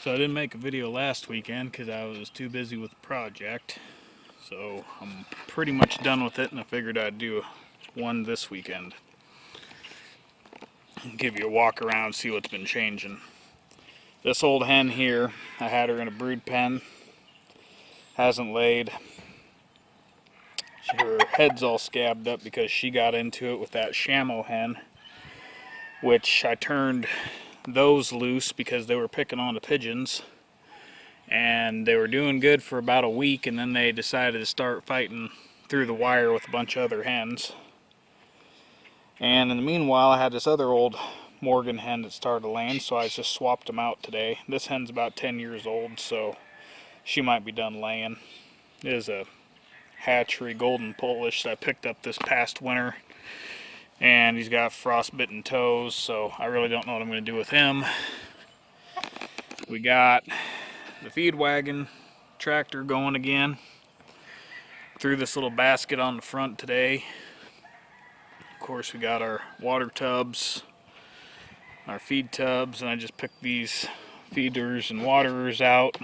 So I didn't make a video last weekend because I was too busy with the project. So I'm pretty much done with it, and I figured I'd do one this weekend. Give you a walk around, see what's been changing. This old hen here, I had her in a brood pen. Hasn't laid. Her head's all scabbed up because she got into it with that Shamo hen, which I turned those loose because they were picking on the pigeons, and they were doing good for about a week, and then they decided to start fighting through the wire with a bunch of other hens. And in the meanwhile, I had this other old Morgan hen that started laying, so I just swapped them out today. This hen's about 10 years old, so she might be done laying. It is a hatchery golden Polish that I picked up this past winter, and he's got frostbitten toes, so I really don't know what I'm going to do with him. We got the feed wagon tractor going again. Threw this little basket on the front today. Of course, we got our water tubs, our feed tubs, and I just picked these feeders and waterers out.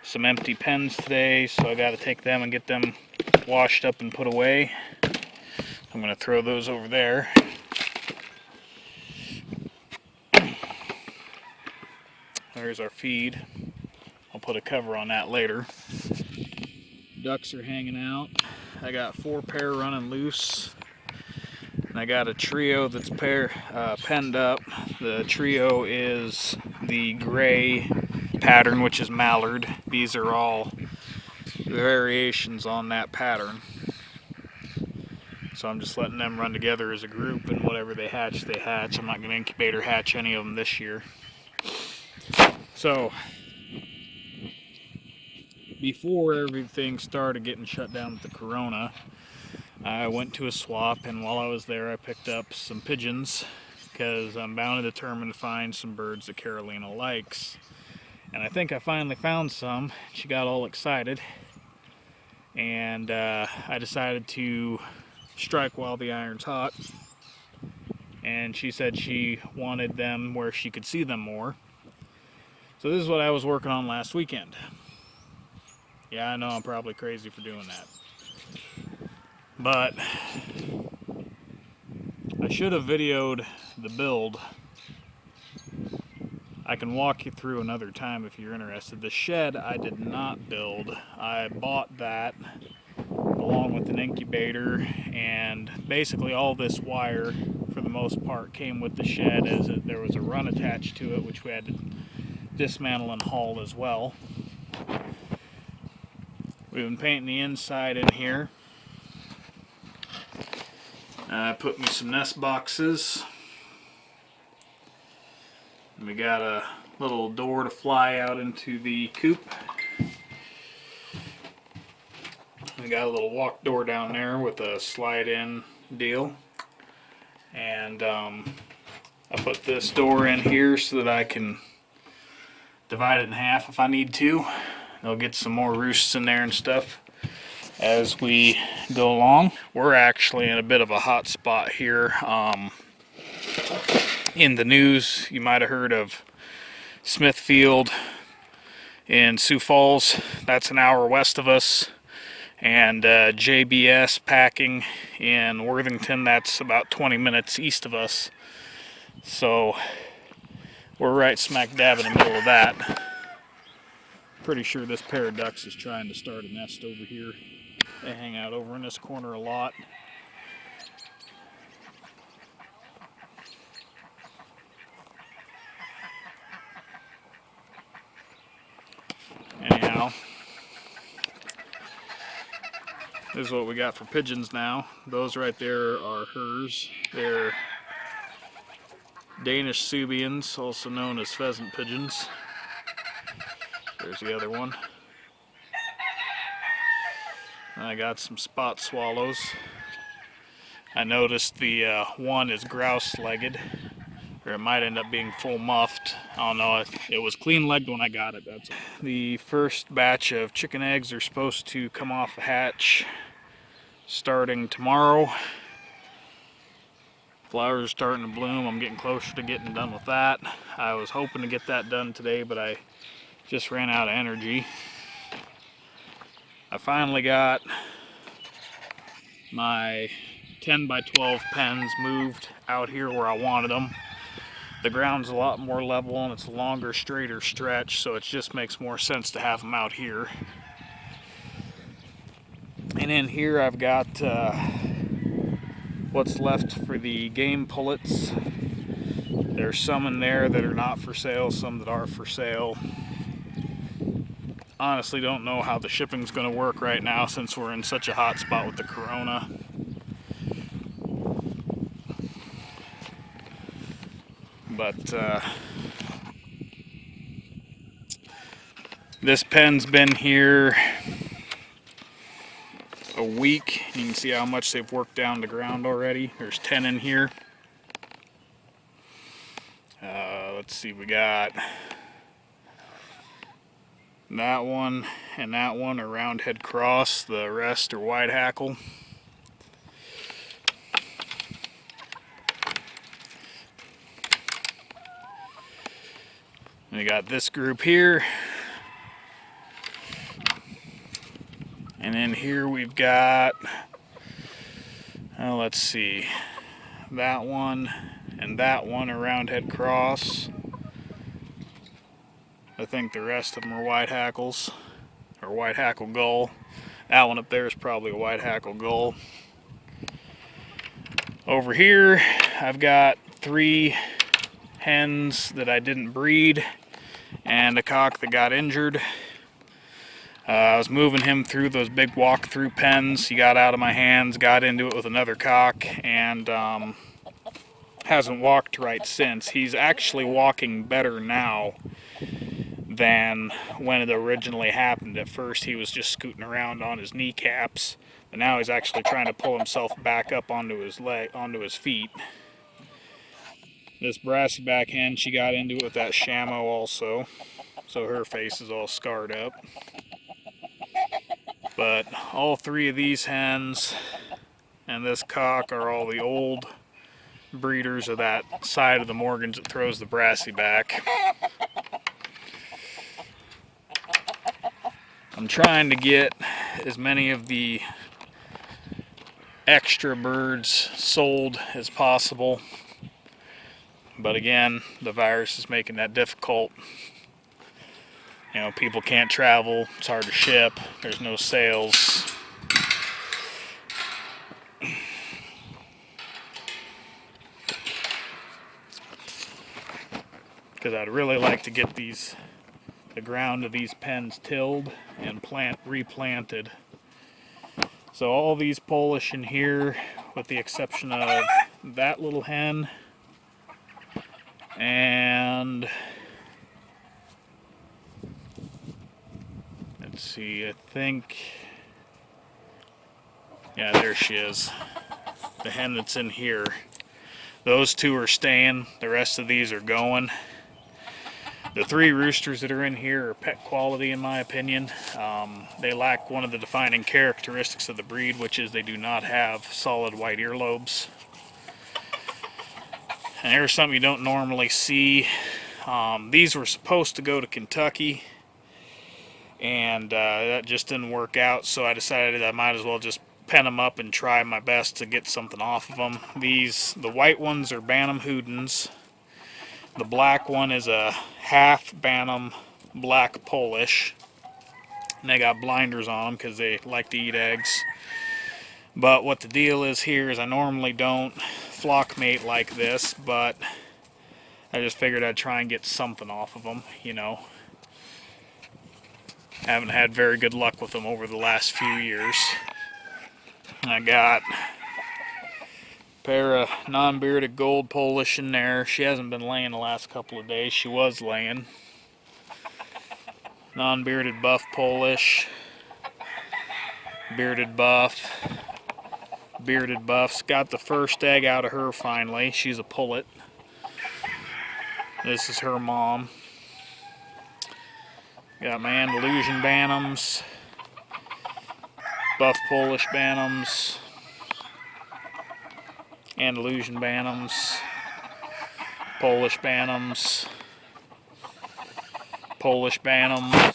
Some empty pens today, so I got to take them and get them washed up and put away. I'm going to throw those over there. There's our feed. I'll put a cover on that later. Ducks are hanging out. I got 4 pair running loose. And I got a trio that's penned up. The trio is the gray pattern, which is mallard. These are all variations on that pattern. So I'm just letting them run together as a group, and whatever they hatch, they hatch. I'm not going to incubator hatch any of them this year. So before everything started getting shut down with the corona, I went to a swap, and while I was there I picked up some pigeons because I'm bound and determined to find some birds that Carolina likes. And I think I finally found some. She got all excited, and I decided to strike while the iron's hot. And she said she wanted them where she could see them more. So this is what I was working on last weekend. Yeah, I know I'm probably crazy for doing that, but I should have videoed the build. I can walk you through another time if you're interested. The shed I did not build. I bought that along with an incubator, and basically all this wire for the most part came with the shed, as there was a run attached to it which we had to dismantle and haul as well. We've been painting the inside in here. I put me some nest boxes. And we got a little door to fly out into the coop. We got a little walk door down there with a slide in deal. And I put this door in here so that I can divide it in half if I need to. They'll get some more roosts in there and stuff as we go along. We're actually in a bit of a hot spot here. In the news, you might have heard of Smithfield in Sioux Falls. That's an hour west of us. And JBS Packing in Worthington, that's about 20 minutes east of us. So we're right smack dab in the middle of that. Pretty sure this pair of ducks is trying to start a nest over here. They hang out over in this corner a lot. Anyhow, this is what we got for pigeons now. Those right there are hers. They're Danish Subians, also known as pheasant pigeons. There's the other one. I got some spot swallows. I noticed the one is grouse-legged, or it might end up being full muffed. I don't know. It was clean-legged when I got it. That's all. The first batch of chicken eggs are supposed to come off the hatch starting tomorrow. Flowers are starting to bloom. I'm getting closer to getting done with that. I was hoping to get that done today, but I just ran out of energy. I finally got my 10 by 12 pens moved out here where I wanted them. The ground's a lot more level and it's a longer, straighter stretch, so it just makes more sense to have them out here. And in here I've got what's left for the game pullets. There's some in there that are not for sale, some that are for sale. Honestly don't know how the shipping's going to work right now since we're in such a hot spot with the corona. But this pen's been here a week. You can see how much they've worked down the ground already. There's 10 in here. Let's see, we got that one and that one are roundhead cross. The rest are wide hackle. We got this group here. And in here we've got, let's see, that one and that one are roundhead cross. I think the rest of them are wide hackles, or wide hackle gull. That one up there is probably a wide hackle gull. Over here I've got 3 hens that I didn't breed and a cock that got injured. I was moving him through those big walk-through pens. He got out of my hands, got into it with another cock, and hasn't walked right since. He's actually walking better now than when it originally happened. At first he was just scooting around on his kneecaps, but now he's actually trying to pull himself back up onto his feet. This brassy back hen, she got into it with that shamo also, so her face is all scarred up. But all 3 of these hens and this cock are all the old breeders of that side of the Morgans that throws the brassy back. I'm trying to get as many of the extra birds sold as possible, but again, the virus is making that difficult. You know, people can't travel, it's hard to ship, there's no sales. Because I'd really like to get the ground of these pens tilled and replanted. So all these Polish in here, with the exception of that little hen and let's see, I think, yeah, there she is, the hen that's in here. Those 2 are staying, the rest of these are going. The 3 roosters that are in here are pet quality in my opinion. They lack one of the defining characteristics of the breed, which is they do not have solid white earlobes. And here's something you don't normally see. These were supposed to go to Kentucky, and that just didn't work out, so I decided I might as well just pen them up and try my best to get something off of them. The white ones are bantam houdins. The black one is a half bantam black Polish, and they got blinders on them because they like to eat eggs. But what the deal is here is I normally don't flock mate like this, but I just figured I'd try and get something off of them, you know. Haven't had very good luck with them over the last few years. I got pair of non-bearded gold Polish in there. She hasn't been laying the last couple of days. She was laying. Non-bearded buff Polish. Bearded buff. Bearded buffs. Got the first egg out of her finally. She's a pullet. This is her mom. Got my Andalusian bantams. Buff Polish bantams. Andalusian bantams, Polish bantams, Polish bantams,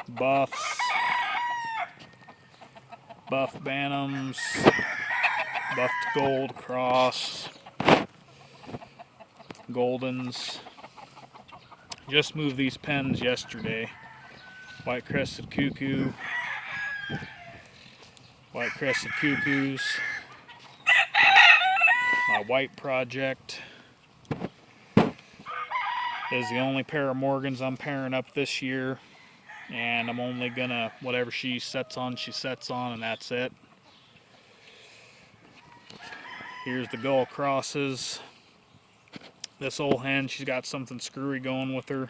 buffs, buff bantams, buffed gold cross, goldens. Just moved these pens yesterday. White crested cuckoo, white crested cuckoos, my white project is the only pair of Morgans I'm pairing up this year, and I'm only gonna, whatever she sets on, and that's it. Here's the gull crosses. This old hen, she's got something screwy going with her,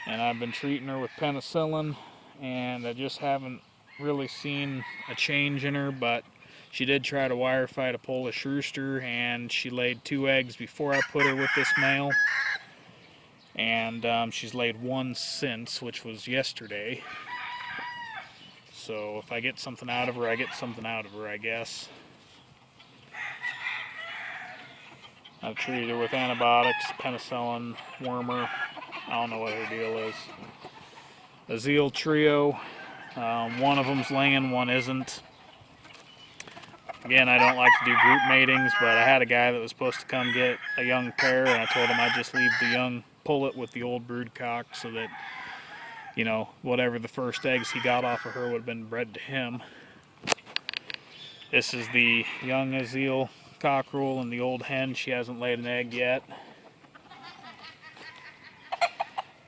and I've been treating her with penicillin, and I just haven't really seen a change in her. But she did try to wire fight a Polish rooster, and she laid 2 eggs before I put her with this male, and she's laid 1 since, which was yesterday. So if I get something out of her, I get something out of her, I guess. I've treated her with antibiotics, penicillin, wormer. I don't know what her deal is. A Zeal trio. One of them's laying, one isn't. Again, I don't like to do group matings, but I had a guy that was supposed to come get a young pair, and I told him I'd just leave the young pullet with the old brood cock, so that, you know, whatever the first eggs he got off of her would have been bred to him. This is the young Azeel cockerel and the old hen. She hasn't laid an egg yet.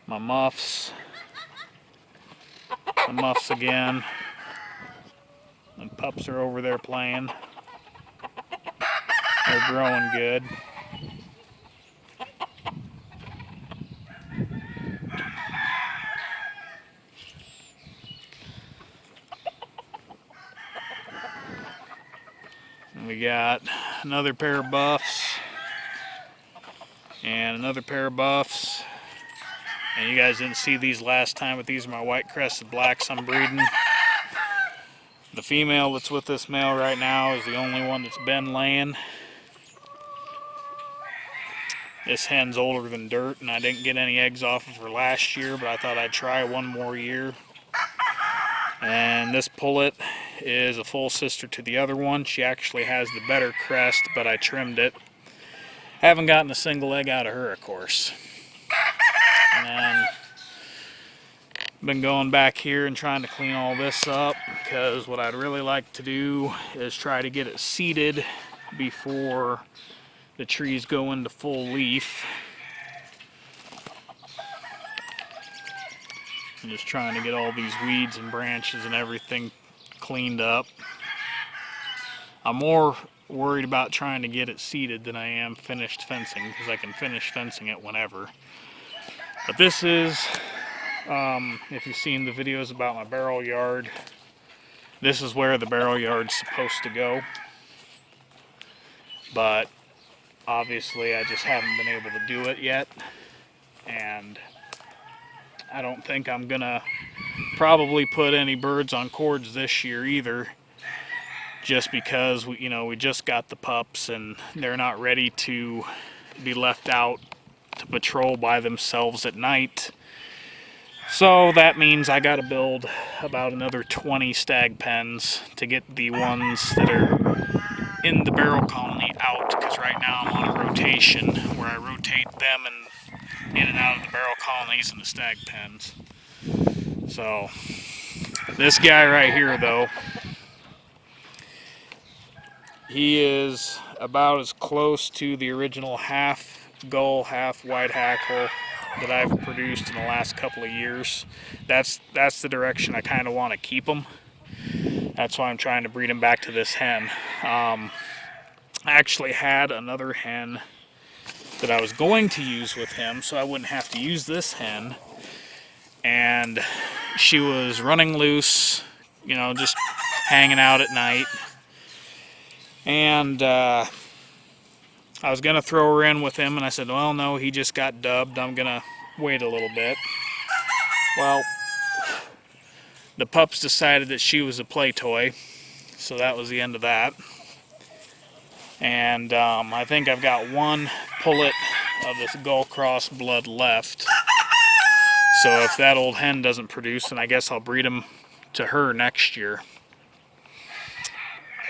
My muffs. The muffs again. And pups are over there playing. They're growing good. And we got another pair of buffs. And another pair of buffs. And you guys didn't see these last time, but these are my white crested blacks I'm breeding. The female that's with this male right now is the only one that's been laying. This hen's older than dirt, and I didn't get any eggs off of her last year, but I thought I'd try one more year. And this pullet is a full sister to the other one. She actually has the better crest, but I trimmed it. Haven't gotten a single egg out of her, of course. And then been going back here and trying to clean all this up, because what I'd really like to do is try to get it seeded before the trees go into full leaf. I'm just trying to get all these weeds and branches and everything cleaned up. I'm more worried about trying to get it seeded than I am finished fencing, because I can finish fencing it whenever. But this is, if you've seen the videos about my barrel yard, this is where the barrel yard's supposed to go. But obviously I just haven't been able to do it yet, and I don't think I'm gonna probably put any birds on cords this year either, just because we just got the pups and they're not ready to be left out to patrol by themselves at night. So that means I gotta build about another 20 stag pens to get the ones that are in the barrel colony out, because right now I'm on a rotation where I rotate them and in and out of the barrel colonies and the stag pens. So this guy right here, though, he is about as close to the original half gull, half white hackle that I've produced in the last couple of years. That's the direction I kind of want to keep him. That's why I'm trying to breed him back to this hen. I actually had another hen that I was going to use with him, so I wouldn't have to use this hen. And she was running loose, just hanging out at night. And I was going to throw her in with him, and I said, well, no, he just got dubbed. I'm going to wait a little bit. Well, the pups decided that she was a play toy, So that was the end of that. And I think I've got one pullet of this Gull Cross blood left. So if that old hen doesn't produce, then I guess I'll breed them to her next year.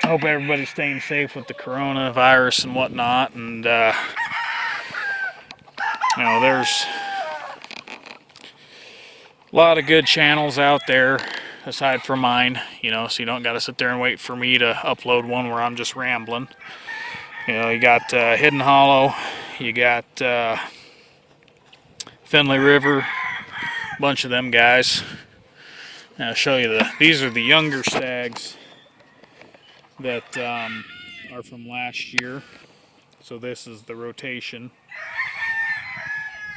I hope everybody's staying safe with the coronavirus and whatnot. And, you know, there's a lot of good channels out there aside from mine, you know, so you don't got to sit there and wait for me to upload one where I'm just rambling. You know, you got Hidden Hollow, you got Finley River, a bunch of them guys. And I'll show you these are the younger stags that are from last year. So this is the rotation.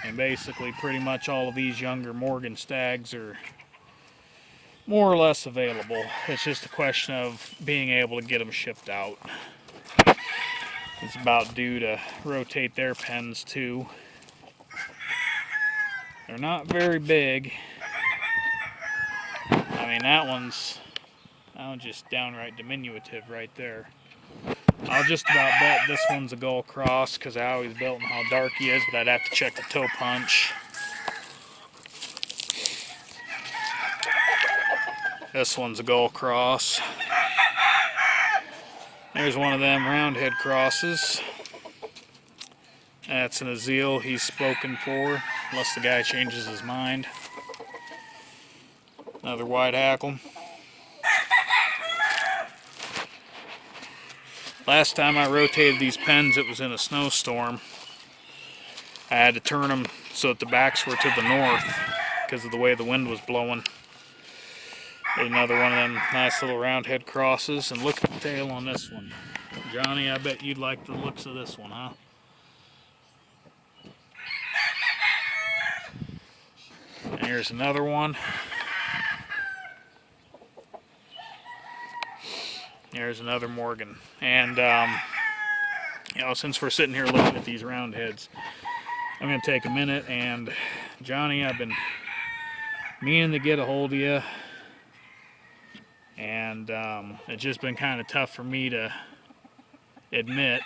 And basically pretty much all of these younger Morgan stags are more or less available. It's just a question of being able to get them shipped out. It's about due to rotate their pens too. They're not very big. I mean, that one's just downright diminutive right there. I'll just about bet this one's a Gull Cross because I always built him how dark he is, but I'd have to check the toe punch. This one's a Gull Cross. There's one of them roundhead crosses. That's an Azil he's spoken for, unless the guy changes his mind. Another white hackle. Last time I rotated these pens, it was in a snowstorm. I had to turn them so that the backs were to the north because of the way the wind was blowing. There's another one of them nice little roundhead crosses, and look at the tail on this one. Johnny, I bet you'd like the looks of this one, huh? And here's another one. There's another Morgan. And, you know, since we're sitting here looking at these roundheads, I'm going to take a minute, and Johnny, I've been meaning to get a hold of you, and it's just been kind of tough for me to admit,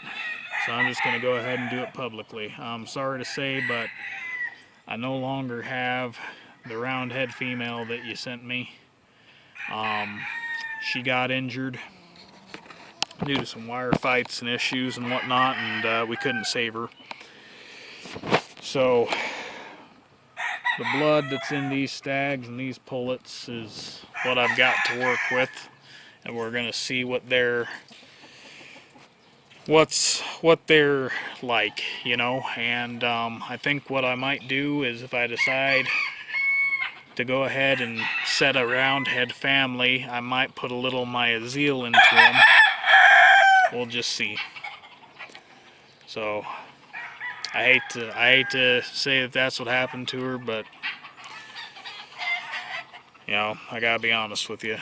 so I'm just going to go ahead and do it publicly. I'm sorry to say, but I no longer have the roundhead female that you sent me. She got injured due to some wire fights and issues and whatnot, and we couldn't save her. So the blood that's in these stags and these pullets is what I've got to work with, and we're gonna see what they're like, you know. And I think what I might do is, if I decide to go ahead and set a roundhead family, I might put a little of my Azil into them. We'll just see. So I hate to say that that's what happened to her, but you know, I gotta be honest with you.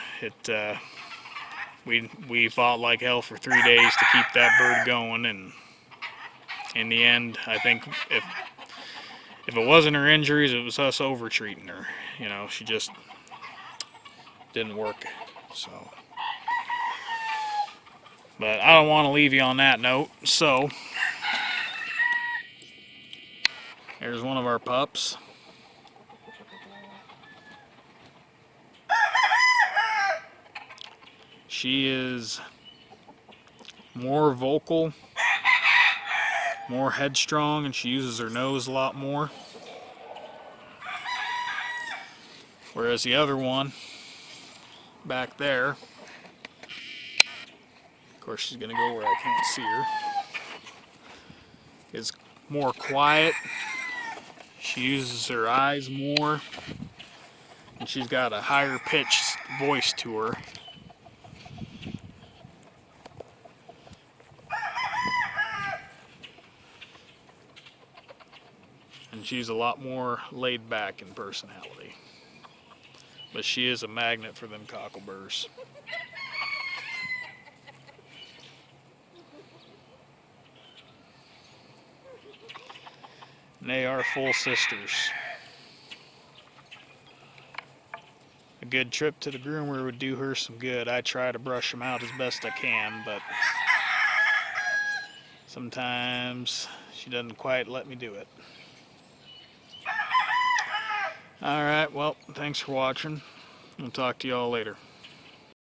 We fought like hell for 3 days to keep that bird going, and in the end, I think if it wasn't her injuries, it was us over treating her. You know, she just didn't work. So, but I don't want to leave you on that note. So there's one of our pups. She is more vocal, more headstrong, and she uses her nose a lot more. Whereas the other one back there, of course she's gonna go where I can't see her, is more quiet. She uses her eyes more, and she's got a higher pitched voice to her. And she's a lot more laid back in personality. But she is a magnet for them cockleburs. And they are full sisters. The good trip to the groomer would do her some good. I try to brush them out as best I can, but sometimes she doesn't quite let me do it. Alright, well, thanks for watching. I'll talk to y'all later.